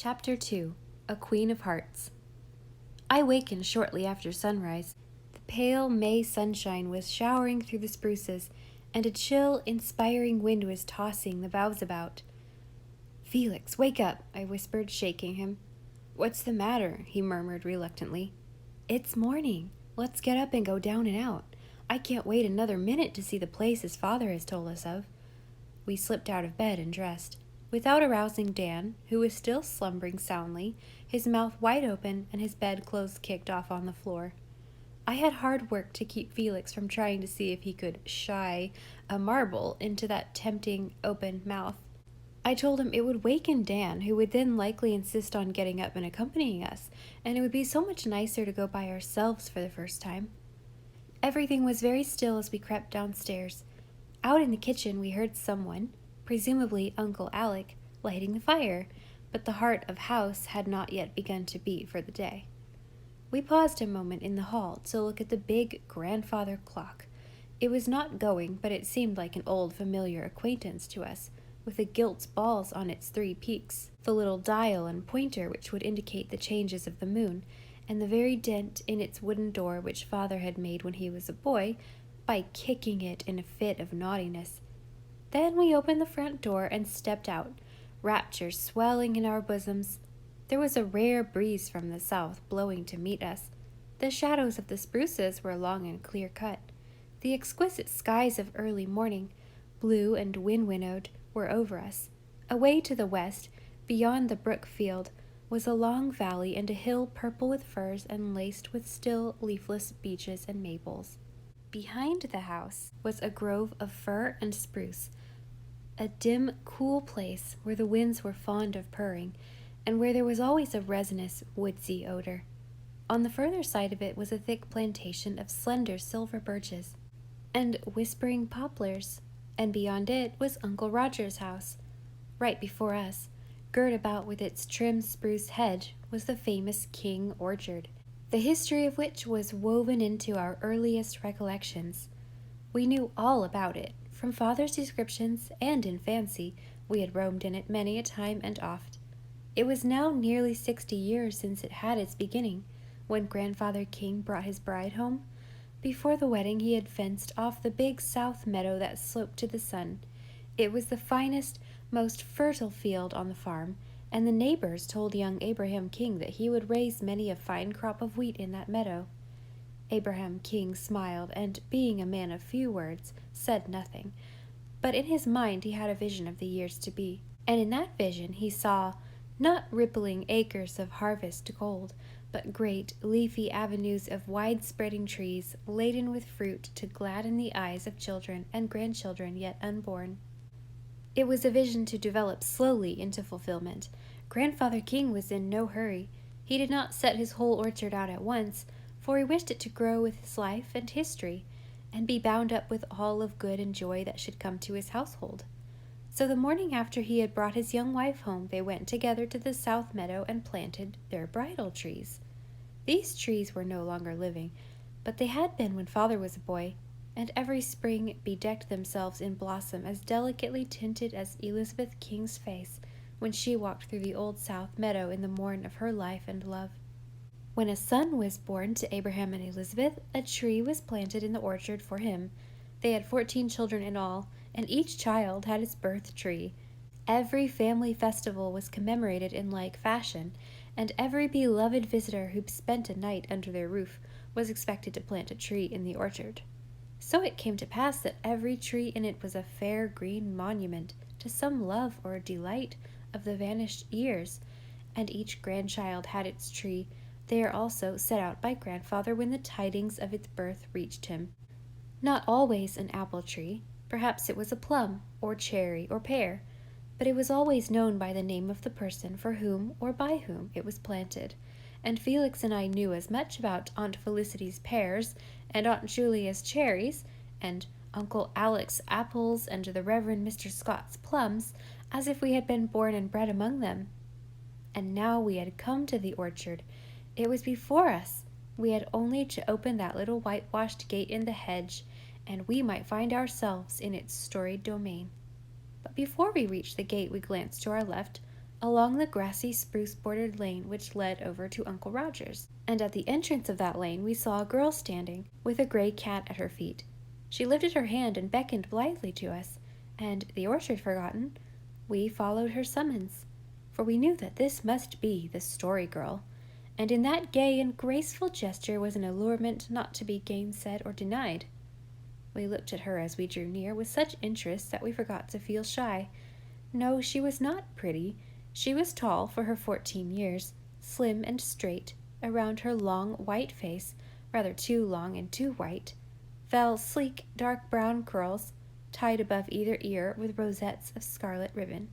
Chapter 2. A Queen of Hearts. I wakened shortly after sunrise. The pale May sunshine was showering through the spruces, and a chill, inspiring wind was tossing the boughs about. "Felix, wake up," I whispered, shaking him. "What's the matter?" he murmured reluctantly. "It's morning. Let's get up and go down and out. I can't wait another minute to see the places Father has told us of." We slipped out of bed and dressed. Without arousing Dan, who was still slumbering soundly, his mouth wide open and his bedclothes kicked off on the floor. I had hard work to keep Felix from trying to see if he could shy a marble into that tempting, open mouth. I told him it would waken Dan, who would then likely insist on getting up and accompanying us, and it would be so much nicer to go by ourselves for the first time. Everything was very still as we crept downstairs. Out in the kitchen we heard someone, presumably Uncle Alec, lighting the fire, but the heart of house had not yet begun to beat for the day. We paused a moment in the hall to look at the big grandfather clock. It was not going, but it seemed like an old familiar acquaintance to us, with the gilt balls on its 3 peaks, the little dial and pointer which would indicate the changes of the moon, and the very dent in its wooden door which Father had made when he was a boy by kicking it in a fit of naughtiness. Then we opened the front door and stepped out, rapture swelling in our bosoms. There was a rare breeze from the south blowing to meet us. The shadows of the spruces were long and clear-cut. The exquisite skies of early morning, blue and wind-winnowed, were over us. Away to the west, beyond the brook field, was a long valley and a hill purple with firs and laced with still leafless beeches and maples. Behind the house was a grove of fir and spruce, a dim, cool place where the winds were fond of purring, and where there was always a resinous, woodsy odor. On the further side of it was a thick plantation of slender silver birches and whispering poplars, and beyond it was Uncle Roger's house. Right before us, girt about with its trim spruce hedge, was the famous King Orchard, the history of which was woven into our earliest recollections. We knew all about it, from Father's descriptions, and in fancy we had roamed in it many a time and oft. It was now nearly 60 years since it had its beginning, when Grandfather King brought his bride home. Before the wedding he had fenced off the big south meadow that sloped to the sun. It was the finest, most fertile field on the farm, and the neighbors told young Abraham King that he would raise many a fine crop of wheat in that meadow. Abraham King smiled, and, being a man of few words, said nothing. But in his mind he had a vision of the years to be, and in that vision he saw, not rippling acres of harvest gold, but great, leafy avenues of wide-spreading trees laden with fruit to gladden the eyes of children and grandchildren yet unborn. It was a vision to develop slowly into fulfillment. Grandfather King was in no hurry. He did not set his whole orchard out at once, for he wished it to grow with his life and history, and be bound up with all of good and joy that should come to his household. So the morning after he had brought his young wife home, they went together to the south meadow and planted their bridal trees. These trees were no longer living, but they had been when Father was a boy, and every spring bedecked themselves in blossom as delicately tinted as Elizabeth King's face when she walked through the old south meadow in the morn of her life and love. When a son was born to Abraham and Elizabeth, a tree was planted in the orchard for him. They had 14 children in all, and each child had its birth tree. Every family festival was commemorated in like fashion, and every beloved visitor who spent a night under their roof was expected to plant a tree in the orchard. So it came to pass that every tree in it was a fair green monument to some love or delight of the vanished years, and each grandchild had its tree there also set out by Grandfather when the tidings of its birth reached him. Not always an apple tree, perhaps it was a plum, or cherry, or pear, but it was always known by the name of the person for whom or by whom it was planted, and Felix and I knew as much about Aunt Felicity's pears, and Aunt Julia's cherries, and Uncle Alec's apples, and the Reverend Mr. Scott's plums, as if we had been born and bred among them. And now we had come to the orchard. It was before us. We had only to open that little whitewashed gate in the hedge, and we might find ourselves in its storied domain. But before we reached the gate we glanced to our left, along the grassy spruce-bordered lane which led over to Uncle Roger's. And at the entrance of that lane we saw a girl standing, with a gray cat at her feet. She lifted her hand and beckoned blithely to us, and, the orchard forgotten, we followed her summons, for we knew that this must be the Story Girl, and in that gay and graceful gesture was an allurement not to be gainsaid or denied. We looked at her as we drew near with such interest that we forgot to feel shy. No, she was not pretty. She was tall for her 14 years, slim and straight. Around her long, white face, rather too long and too white, fell sleek, dark brown curls, tied above either ear with rosettes of scarlet ribbon.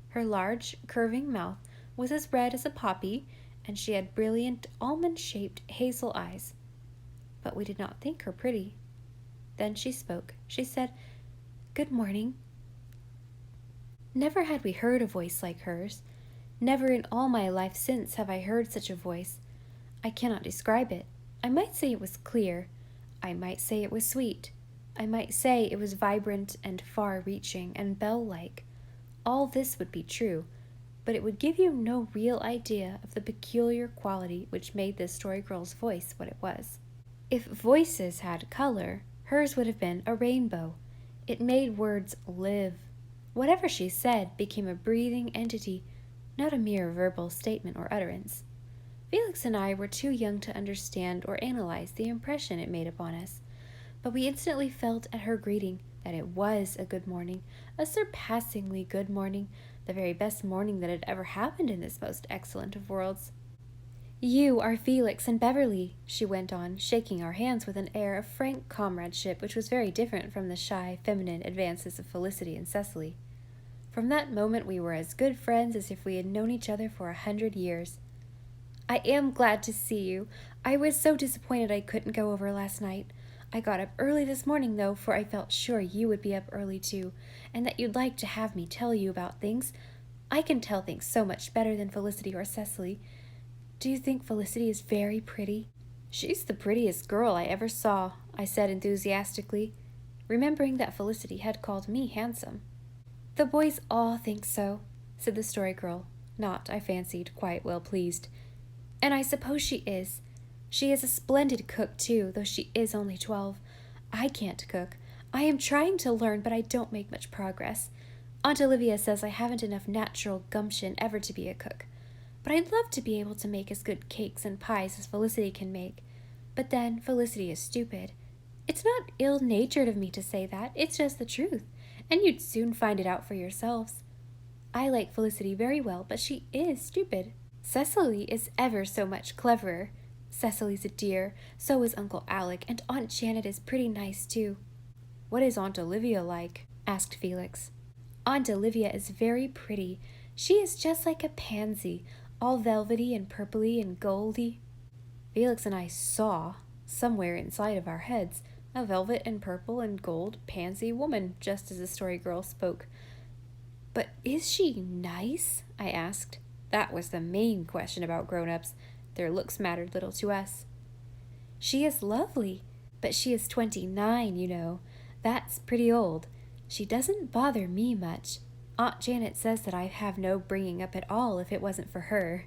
Her large, curving mouth was as red as a poppy, and she had brilliant, almond-shaped hazel eyes. But we did not think her pretty. Then she spoke. She said, "Good morning." Never had we heard a voice like hers. Never in all my life since have I heard such a voice. I cannot describe it. I might say it was clear. I might say it was sweet. I might say it was vibrant and far-reaching and bell-like. All this would be true, but it would give you no real idea of the peculiar quality which made this Story Girl's voice what it was. If voices had color, hers would have been a rainbow. It made words live. Whatever she said became a breathing entity, not a mere verbal statement or utterance. Felix and I were too young to understand or analyze the impression it made upon us, but we instantly felt at her greeting that it was a good morning, a surpassingly good morning, the very best morning that had ever happened in this most excellent of worlds. "You are Felix and Beverly," she went on, shaking our hands with an air of frank comradeship which was very different from the shy, feminine advances of Felicity and Cecily. From that moment we were as good friends as if we had known each other for 100 years. "I am glad to see you. I was so disappointed I couldn't go over last night. I got up early this morning, though, for I felt sure you would be up early, too, and that you'd like to have me tell you about things. I can tell things so much better than Felicity or Cecily. Do you think Felicity is very pretty?" "She's the prettiest girl I ever saw," I said enthusiastically, remembering that Felicity had called me handsome. "The boys all think so," said the Story Girl, not, I fancied, quite well pleased. "And I suppose she is. She is a splendid cook, too, though she is only 12. I can't cook. I am trying to learn, but I don't make much progress. Aunt Olivia says I haven't enough natural gumption ever to be a cook. But I'd love to be able to make as good cakes and pies as Felicity can make. But then, Felicity is stupid. It's not ill-natured of me to say that. It's just the truth, and you'd soon find it out for yourselves. I like Felicity very well, but she is stupid. Cecily is ever so much cleverer. Cecily's a dear, so is Uncle Alec, and Aunt Janet is pretty nice, too." "What is Aunt Olivia like?" asked Felix. "Aunt Olivia is very pretty. She is just like a pansy, all velvety and purpley and goldy." Felix and I saw, somewhere inside of our heads, a velvet and purple and gold pansy woman, just as the Story Girl spoke. "But is she nice?" I asked. That was the main question about grown-ups. Their looks mattered little to us. "She is lovely, but she is 29, you know. That's pretty old. She doesn't bother me much. Aunt Janet says that I'd have no bringing up at all if it wasn't for her.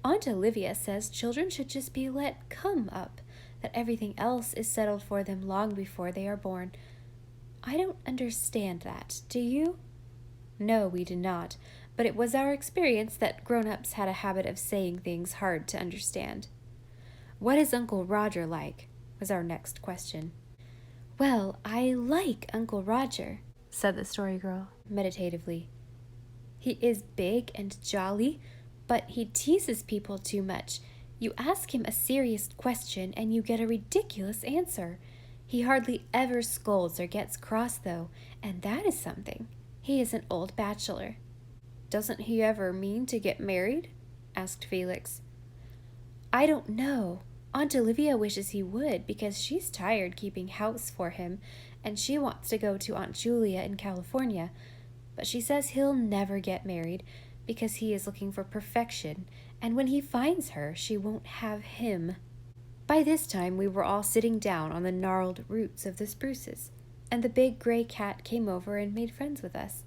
Aunt Olivia says children should just be let come up, that everything else is settled for them long before they are born. I don't understand that, do you?" No, we did not, but it was our experience that grown-ups had a habit of saying things hard to understand. "What is Uncle Roger like?" was our next question. "Well, I like Uncle Roger," said the Story Girl meditatively. "He is big and jolly, but he teases people too much. You ask him a serious question and you get a ridiculous answer. He hardly ever scolds or gets cross, though, and that is something. He is an old bachelor." "Doesn't he ever mean to get married?" asked Felix. "I don't know. Aunt Olivia wishes he would because she's tired keeping house for him, and she wants to go to Aunt Julia in California. But she says he'll never get married because he is looking for perfection, and when he finds her, she won't have him." By this time we were all sitting down on the gnarled roots of the spruces, and the big gray cat came over and made friends with us.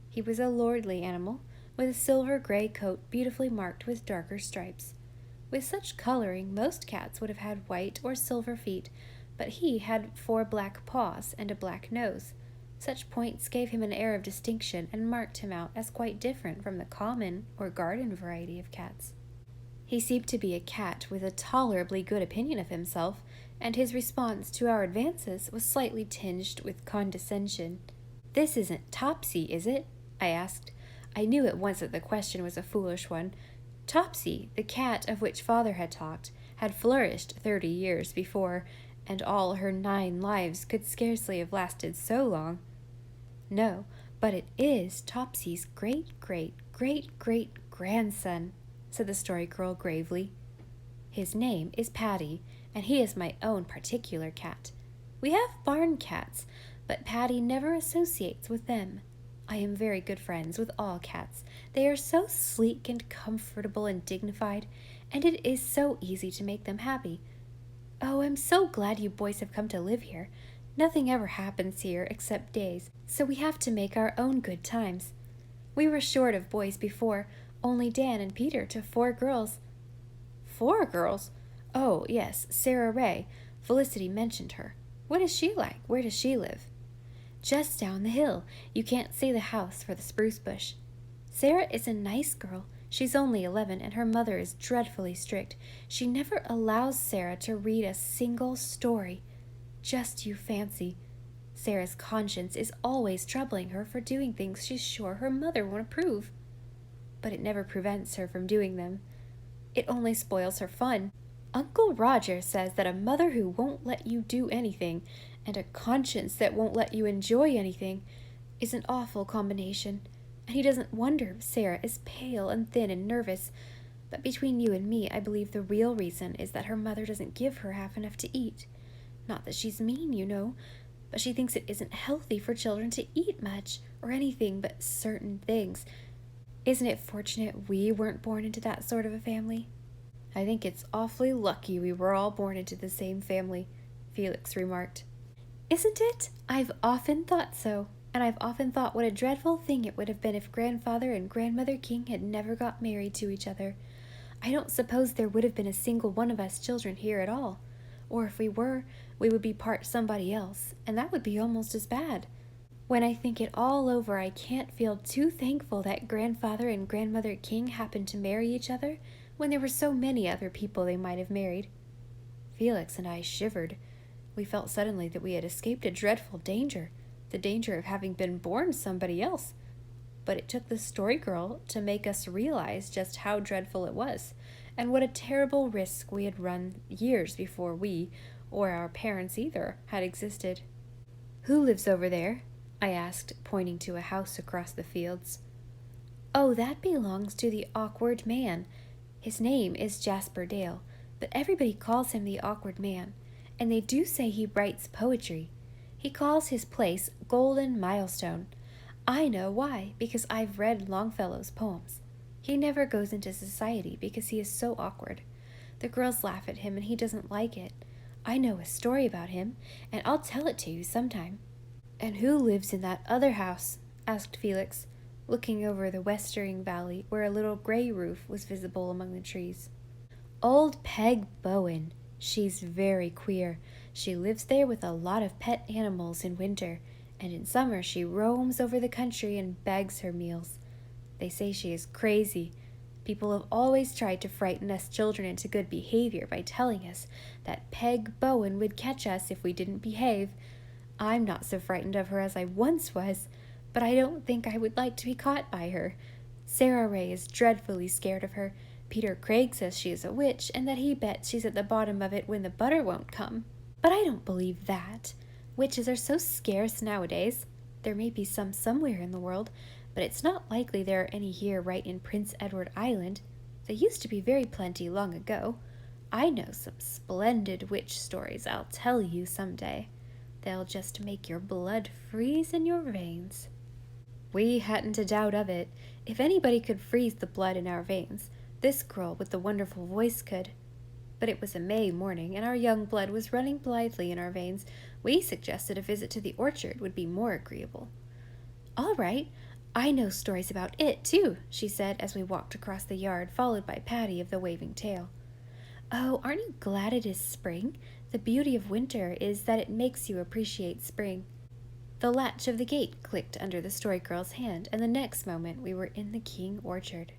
He was a lordly animal, with a silver-gray coat beautifully marked with darker stripes. With such coloring, most cats would have had white or silver feet, but he had 4 black paws and a black nose. Such points gave him an air of distinction and marked him out as quite different from the common or garden variety of cats. He seemed to be a cat with a tolerably good opinion of himself, and his response to our advances was slightly tinged with condescension. "This isn't Topsy, is it?" I asked. I knew at once that the question was a foolish one. Topsy, the cat of which father had talked, had flourished 30 years before, and all her 9 lives could scarcely have lasted so long. "No, but it is Topsy's great-great-great-great-grandson," said the Story Girl gravely. "His name is Paddy, and he is my own particular cat. We have barn cats, but Paddy never associates with them. I am very good friends with all cats. They are so sleek and comfortable and dignified, and it is so easy to make them happy. Oh, I'm so glad you boys have come to live here. Nothing ever happens here except days, so we have to make our own good times. We were short of boys before, only Dan and Peter to 4 girls." "4 girls? Oh, yes, Sarah Ray. Felicity mentioned her. What is she like? Where does she live?" "Just down the hill. You can't see the house for the spruce bush. Sarah is a nice girl. She's only 11, and her mother is dreadfully strict. She never allows Sarah to read a single story. Just you fancy. Sarah's conscience is always troubling her for doing things she's sure her mother won't approve. But it never prevents her from doing them. It only spoils her fun. Uncle Roger says that a mother who won't let you do anything, and a conscience that won't let you enjoy anything, is an awful combination, and he doesn't wonder Sarah is pale and thin and nervous. But between you and me, I believe the real reason is that her mother doesn't give her half enough to eat. Not that she's mean, you know, but she thinks it isn't healthy for children to eat much, or anything but certain things. Isn't it fortunate we weren't born into that sort of a family?" "I think it's awfully lucky we were all born into the same family," Felix remarked. "Isn't it? I've often thought so, and I've often thought what a dreadful thing it would have been if Grandfather and Grandmother King had never got married to each other. I don't suppose there would have been a single one of us children here at all. Or if we were, we would be part somebody else, and that would be almost as bad. When I think it all over, I can't feel too thankful that Grandfather and Grandmother King happened to marry each other when there were so many other people they might have married." Felix and I shivered. We felt suddenly that we had escaped a dreadful danger, the danger of having been born somebody else. But it took the Story Girl to make us realize just how dreadful it was, and what a terrible risk we had run years before we, or our parents either, had existed. "Who lives over there?" I asked, pointing to a house across the fields. "Oh, that belongs to the Awkward Man. His name is Jasper Dale, but everybody calls him the Awkward Man, and they do say he writes poetry. He calls his place Golden Milestone. I know why, because I've read Longfellow's poems. He never goes into society because he is so awkward. The girls laugh at him and he doesn't like it. I know a story about him, and I'll tell it to you sometime." "And who lives in that other house?" asked Felix, looking over the westering valley where a little gray roof was visible among the trees. "Old Peg Bowen. She's very queer. She lives there with a lot of pet animals in winter, and in summer she roams over the country and begs her meals. They say she is crazy. People have always tried to frighten us children into good behavior by telling us that Peg Bowen would catch us if we didn't behave. I'm not so frightened of her as I once was, but I don't think I would like to be caught by her. Sarah Ray is dreadfully scared of her. Peter Craig says she is a witch, and that he bets she's at the bottom of it when the butter won't come. But I don't believe that. Witches are so scarce nowadays. There may be some somewhere in the world, but it's not likely there are any here right in Prince Edward Island. There used to be very plenty long ago. I know some splendid witch stories I'll tell you someday. They'll just make your blood freeze in your veins." We hadn't a doubt of it. If anybody could freeze the blood in our veins, this girl with the wonderful voice could. But it was a May morning, and our young blood was running blithely in our veins. We suggested a visit to the orchard would be more agreeable. "All right, I know stories about it, too, she said as we walked across the yard, followed by Paddy of the waving tail. Oh, aren't you glad it is spring? The beauty of winter is that it makes you appreciate spring. The latch of the gate clicked under the Story Girl's hand, and the next moment we were in the King orchard.